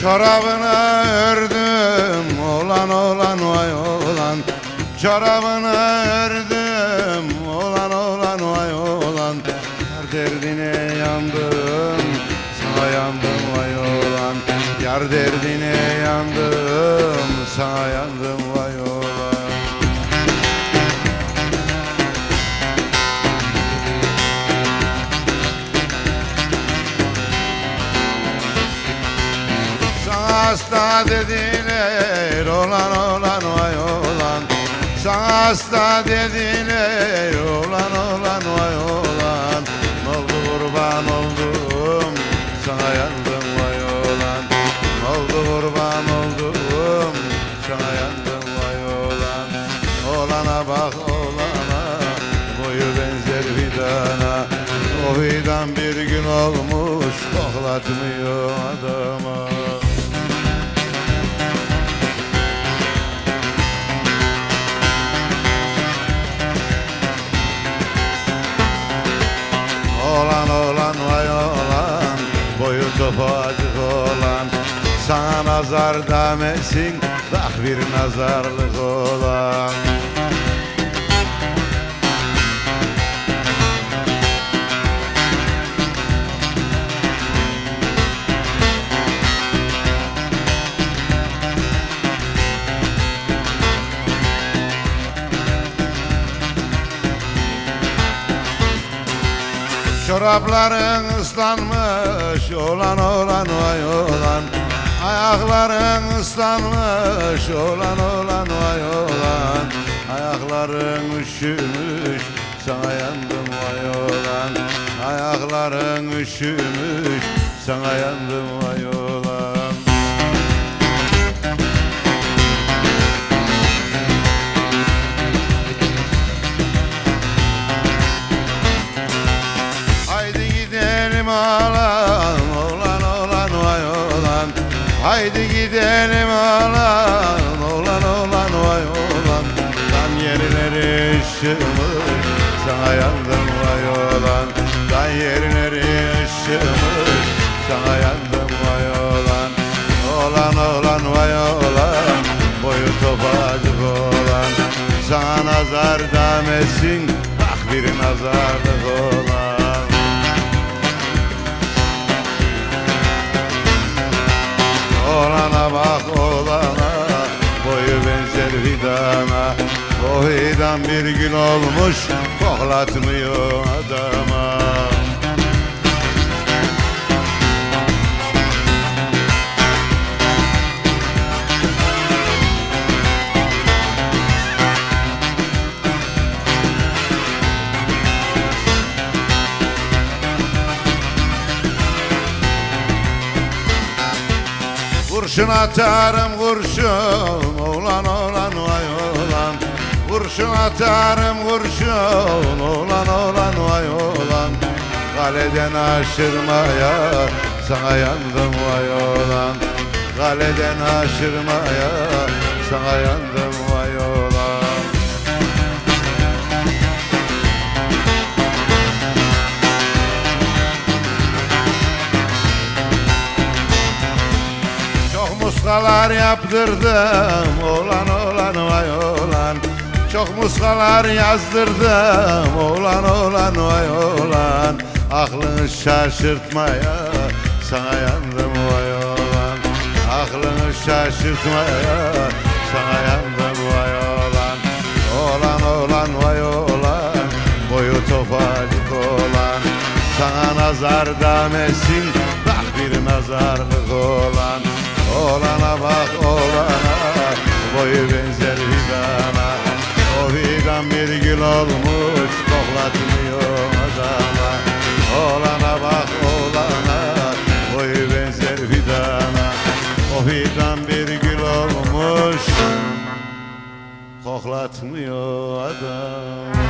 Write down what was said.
Çorabını ördüm olan vay olan. Çorabını ördüm olan vay olan. Yar derdine yandım, sana yandım vay olan. Yar derdine yandım, sana yandım vay olan. Sana hasta dediler olan vay olan. Sana hasta dediler olan vay olan. Oldu kurban oldum, sana yandım vay olan. Oldu kurban oldum, sana yandım vay olan. Olana bak olana, boyu benzer fidana. O fidan bir gün olmuş, koklatmıyor adama. Olan vay olan, boyu topacık olan. Sana nazar demesin, bak bir nazarlık olan. Çorapların ıslanmış olan vay olan. Ayakların ıslanmış olan vay olan. Ayakların üşümüş, sana yandım vay olan. Ayakların üşümüş, sana yandım vay olan. Olan vay olan. Haydi gidelim olan vay olan. Dan yerleri ışımış, sana yandım vay olan. Dan yerleri ışımış, sana yandım vay olan. Olan vay olan, boyu topacık olan. Sana nazar demesin, bak bir nazarlık olan. Olana bak olana, boyu benzer fidana. O fidan bir gün olmuş, koklatmıyor adama. Kurşun atarım kurşun olan vay olan. Kurşun atarım kurşun olan vay olan. Kaleden aşırmaya, sana yandım vay olan. Kaleden aşırmaya, sana yandım vay olan. Muskalar yaptırdım olan vay olan. Çok muskalar yazdırdım olan vay olan. Aklını şaşırtmaya, sana yandım vay olan. Aklını şaşırtmaya, sana yandım vay olan. Olan vay olan, boyu topacık olan. Sana nazar demesin, bak bir nazarlık olan. Olana bak olana, boyu benzer fidana. O fidan bir gül olmuş, koklatmıyor adama. Olana bak olana, boyu benzer fidana. O fidan bir gül olmuş, koklatmıyor adam.